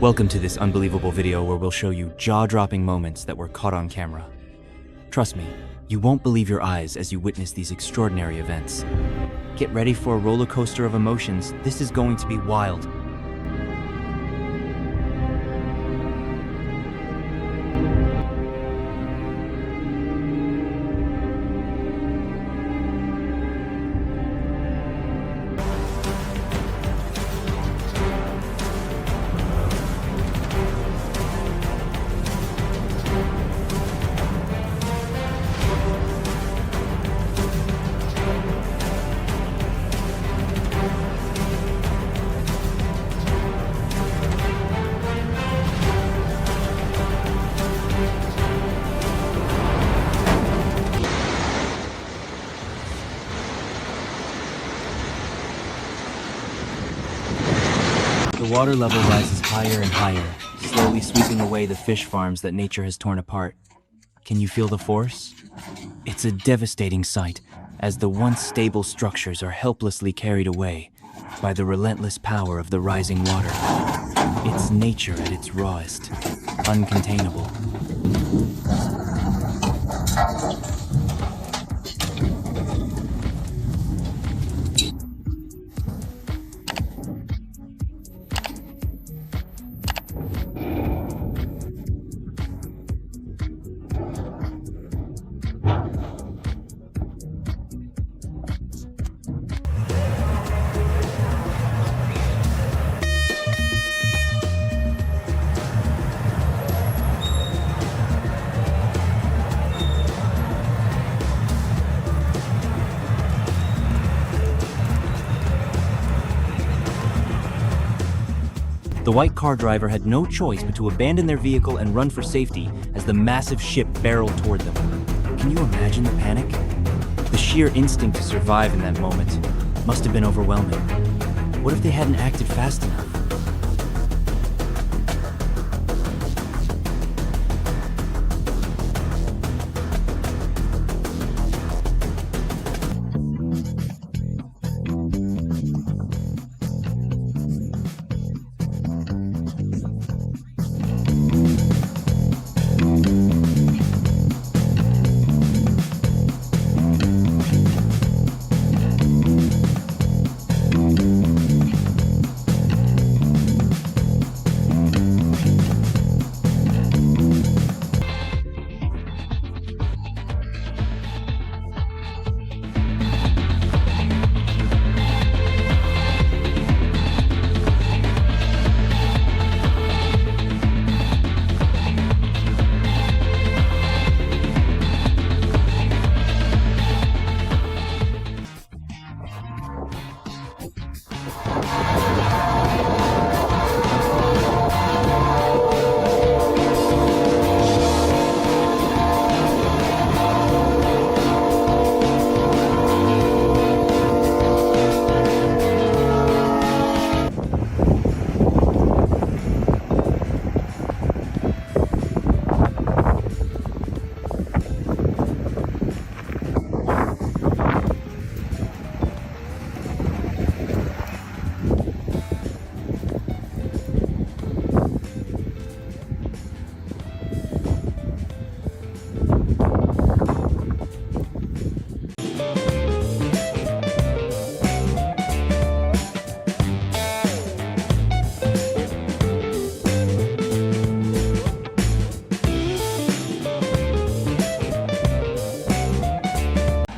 Welcome to this unbelievable video where we'll show you jaw-dropping moments that were caught on camera. Trust me, you won't believe your eyes as you witness these extraordinary events. Get ready for a roller coaster of emotions. This is going to be wild. The water level rises higher and higher, slowly sweeping away the fish farms that nature has torn apart. Can you feel the force? It's a devastating sight, as the once stable structures are helplessly carried away by the relentless power of the rising water. It's nature at its rawest, uncontainable. The white car driver had no choice but to abandon their vehicle and run for safety as the massive ship barreled toward them. Can you imagine the panic? The sheer instinct to survive in that moment must have been overwhelming. What if they hadn't acted fast enough?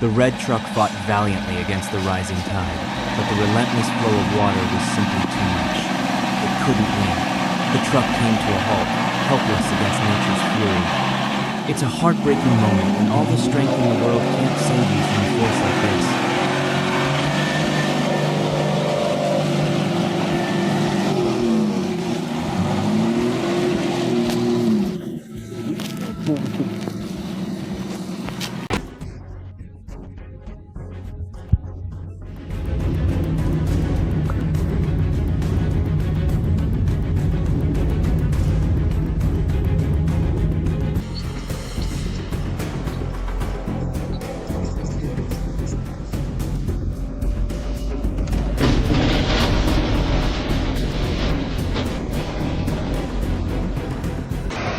The red truck fought valiantly against the rising tide, but the relentless flow of water was simply too much. It couldn't win. The truck came to a halt, helpless against nature's fury. It's a heartbreaking moment, and all the strength in the world can't save you from a force like this.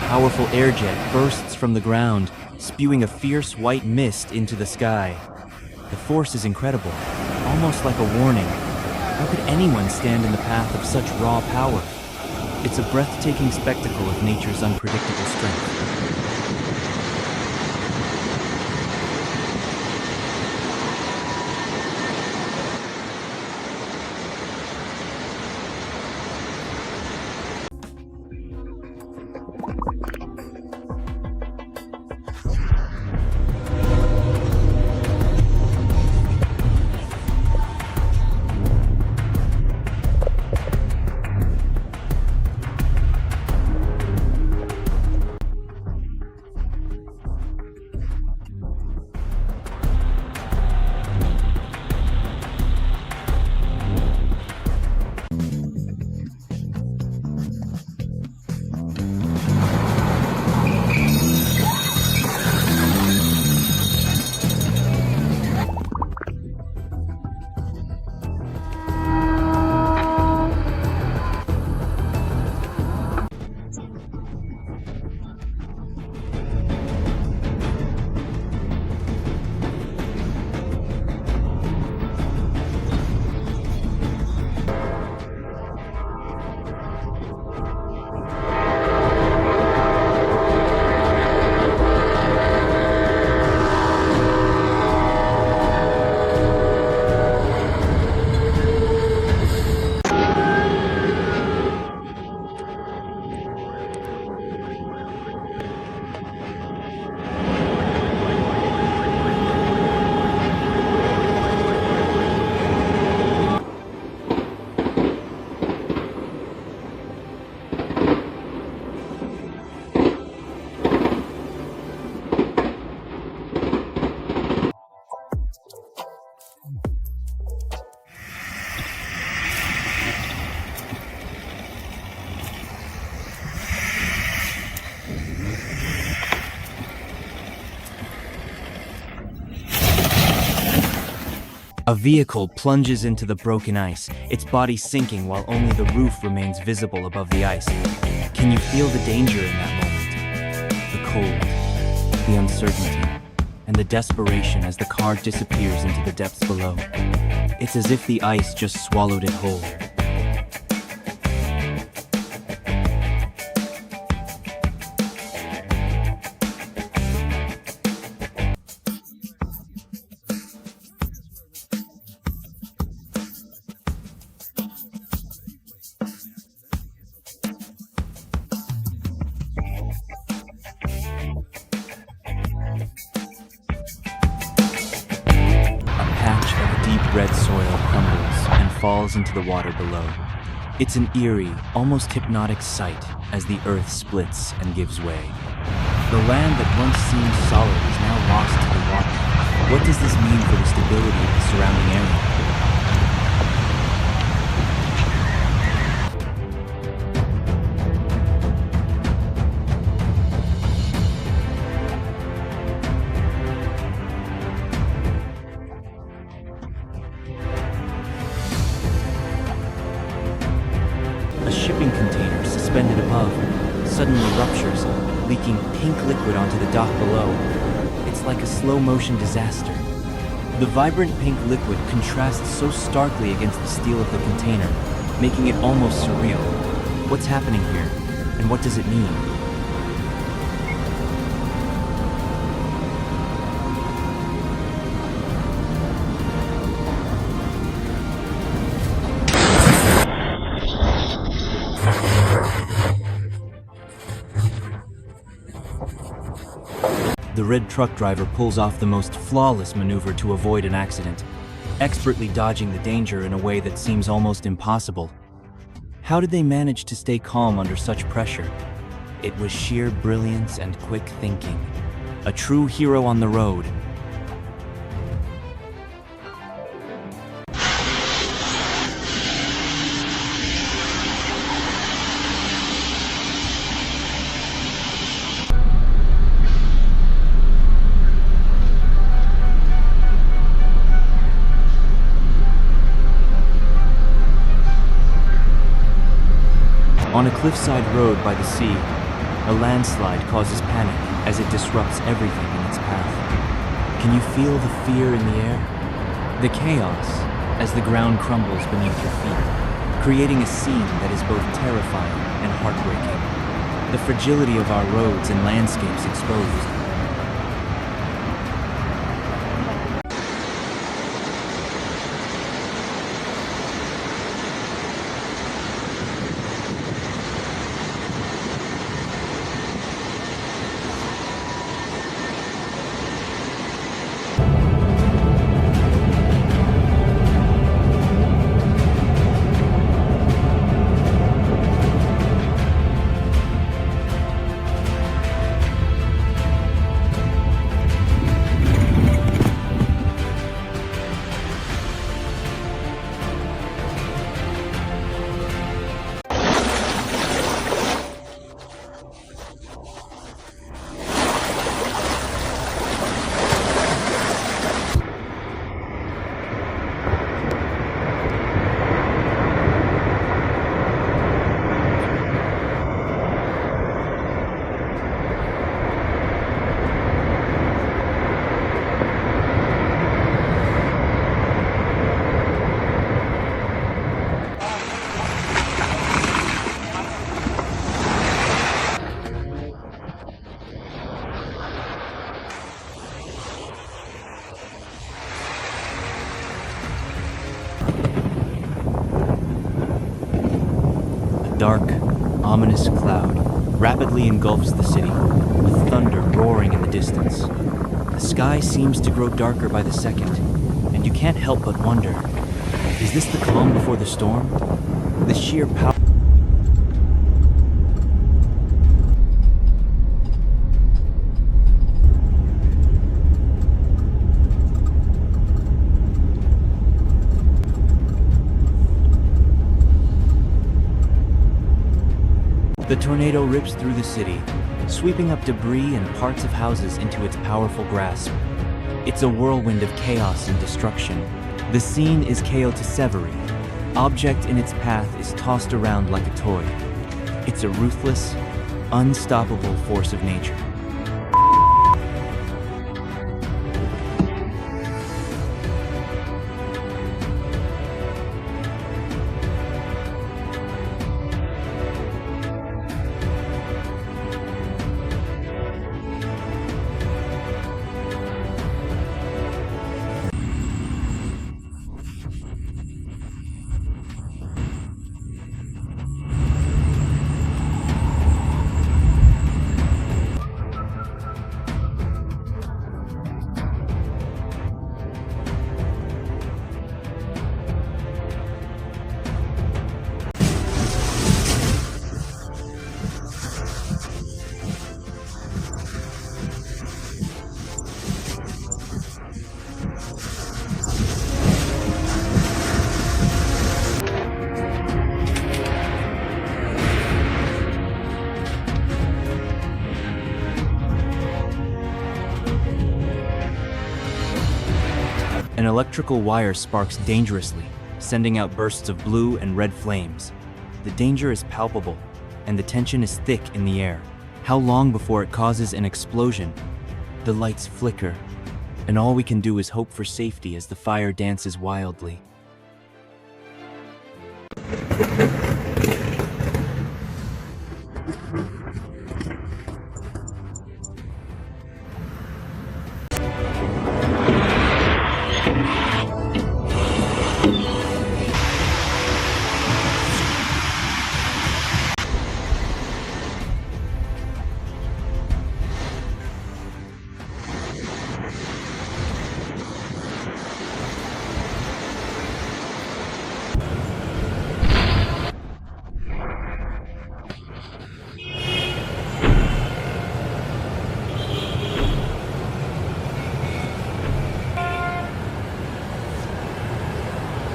powerful air jet bursts from the ground, spewing a fierce white mist into the sky. The force is incredible, almost like a warning. How could anyone stand in the path of such raw power? It's a breathtaking spectacle of nature's unpredictable strength. A vehicle plunges into the broken ice, its body sinking while only the roof remains visible above the ice. Can you feel the danger in that moment? The cold, the uncertainty, and the desperation as the car disappears into the depths below. It's as if the ice just swallowed it whole. Red soil crumbles and falls into the water below. It's an eerie, almost hypnotic sight as the earth splits and gives way. The land that once seemed solid is now lost to the water. What does this mean for the stability of the surrounding area? A shipping container suspended above suddenly ruptures, leaking pink liquid onto the dock below. It's like a slow-motion disaster. The vibrant pink liquid contrasts so starkly against the steel of the container, making it almost surreal. What's happening here, and what does it mean? The red truck driver pulls off the most flawless maneuver to avoid an accident, expertly dodging the danger in a way that seems almost impossible. How did they manage to stay calm under such pressure? It was sheer brilliance and quick thinking. A true hero on the road. On a cliffside road by the sea, A landslide causes panic as it disrupts everything in its path. Can you feel the fear in the air? The chaos as the ground crumbles beneath your feet, creating a scene that is both terrifying and heartbreaking. The fragility of our roads and landscapes exposed. Dark, ominous cloud rapidly engulfs the city, with thunder roaring in the distance. The sky seems to grow darker by the second, and you can't help but wonder, is this the calm before the storm? The sheer power. The tornado rips through the city, sweeping up debris and parts of houses into its powerful grasp. It's a whirlwind of chaos and destruction. The scene is Kale to Severi. Object in its path is tossed around like a toy. It's a ruthless, unstoppable force of nature. An electrical wire sparks dangerously, sending out bursts of blue and red flames. The danger is palpable, and the tension is thick in the air. How long before it causes an explosion? The lights flicker, and all we can do is hope for safety as the fire dances wildly.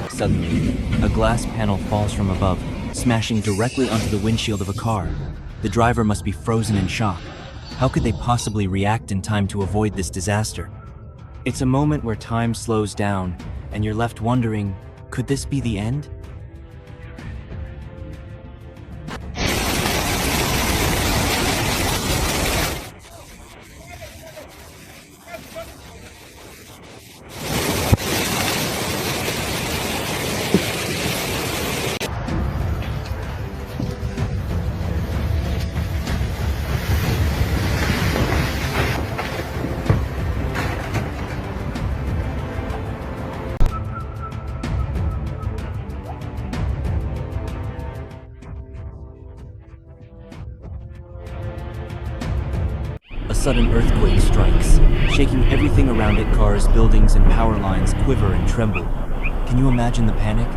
Suddenly, a glass panel falls from above, smashing directly onto the windshield of a car. The driver must be frozen in shock. How could they possibly react in time to avoid this disaster? It's a moment where time slows down, and you're left wondering, could this be the end? A sudden earthquake strikes, shaking everything around it. Cars, buildings, and power lines quiver and tremble. Can you imagine the panic?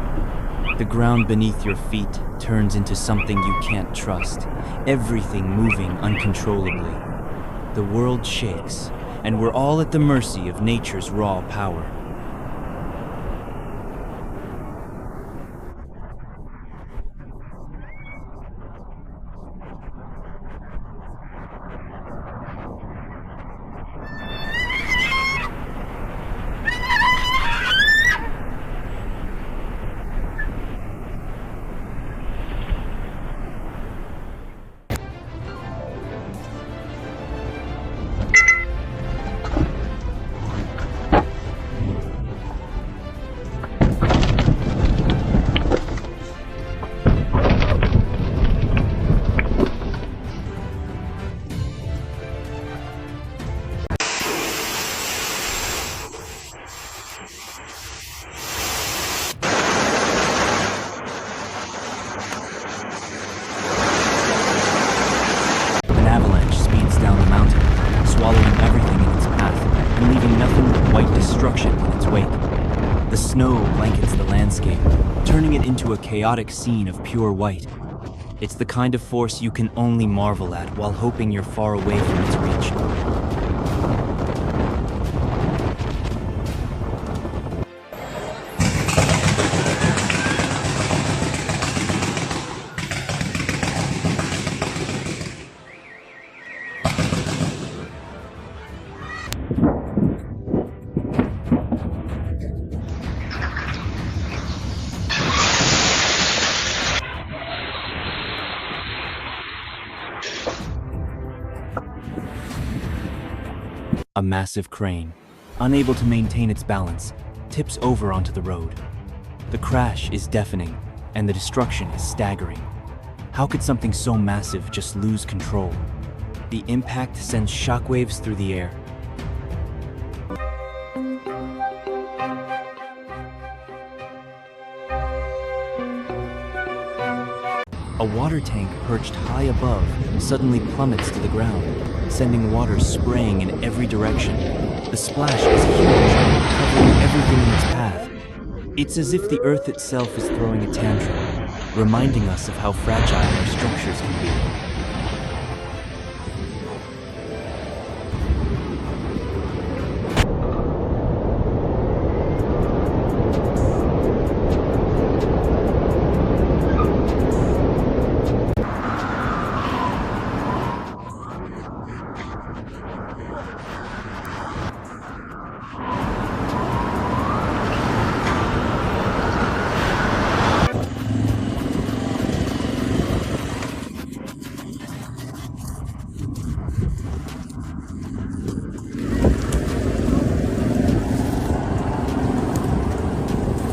The ground beneath your feet turns into something you can't trust, everything moving uncontrollably. The world shakes, and we're all at the mercy of nature's raw power. An avalanche speeds down the mountain, swallowing everything in its path and leaving nothing but white destruction in its wake. The snow blankets the landscape, turning it into a chaotic scene of pure white. It's the kind of force you can only marvel at while hoping you're far away from its reach. A massive crane, unable to maintain its balance, tips over onto the road. The crash is deafening, and the destruction is staggering. How could something so massive just lose control? The impact sends shockwaves through the air. A water tank perched high above suddenly plummets to the ground, sending water spraying in every direction. The splash is huge, covering everything in its path. It's as if the earth itself is throwing a tantrum, reminding us of how fragile our structures can be.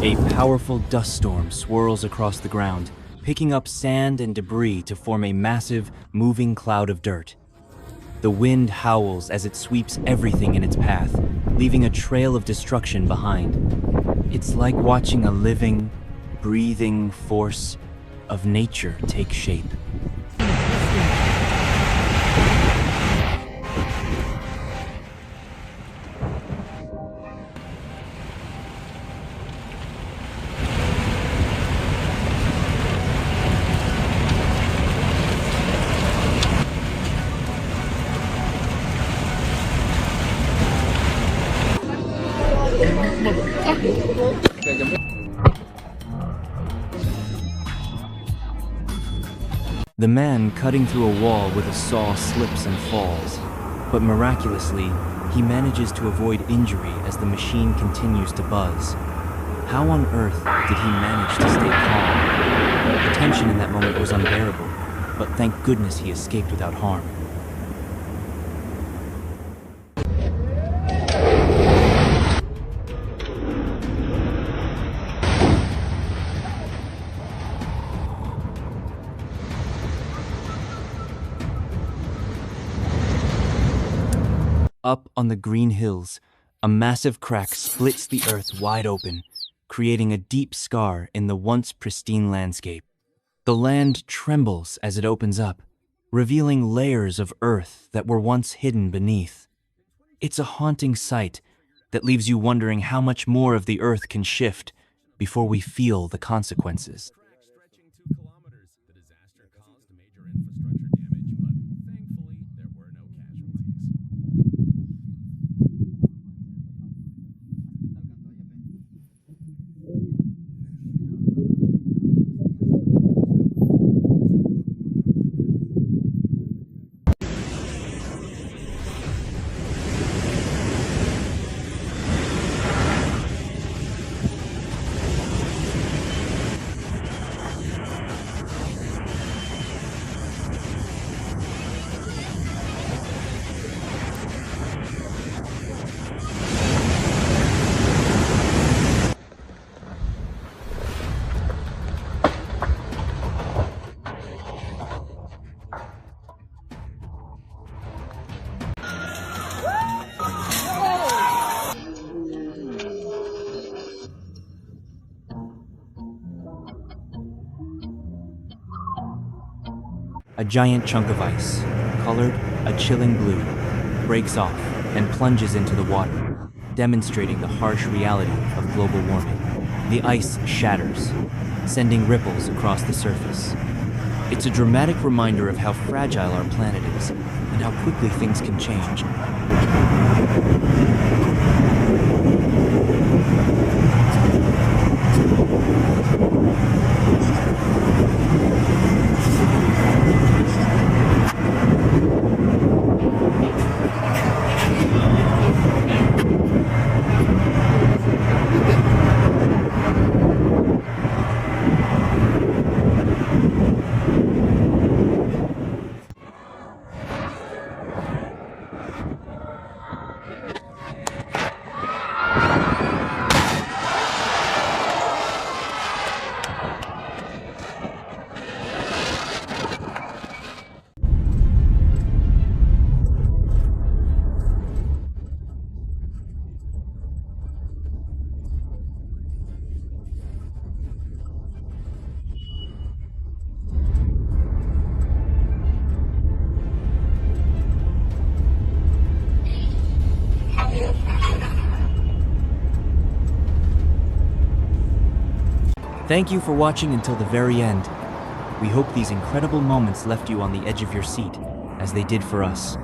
A powerful dust storm swirls across the ground, picking up sand and debris to form a massive, moving cloud of dirt. The wind howls as it sweeps everything in its path, leaving a trail of destruction behind. It's like watching a living, breathing force of nature take shape. The man cutting through a wall with a saw slips and falls, but miraculously, he manages to avoid injury as the machine continues to buzz. How on earth did he manage to stay calm? The tension in that moment was unbearable, but thank goodness he escaped without harm. Up on the green hills, a massive crack splits the earth wide open, creating a deep scar in the once pristine landscape. The land trembles as it opens up, revealing layers of earth that were once hidden beneath. It's a haunting sight that leaves you wondering how much more of the earth can shift before we feel the consequences. Stretching 2 kilometers. The disaster caused major infrastructure damage, but thankfully there were no casualties. A giant chunk of ice, colored a chilling blue, breaks off and plunges into the water, demonstrating the harsh reality of global warming. The ice shatters, sending ripples across the surface. It's a dramatic reminder of how fragile our planet is and how quickly things can change. Thank you for watching until the very end. We hope these incredible moments left you on the edge of your seat, as they did for us.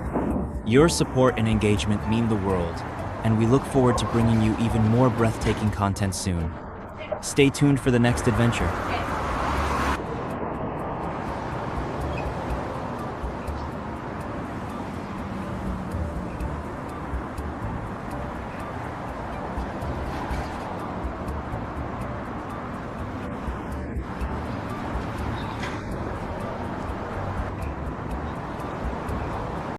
Your support and engagement mean the world, and we look forward to bringing you even more breathtaking content soon. Stay tuned for the next adventure.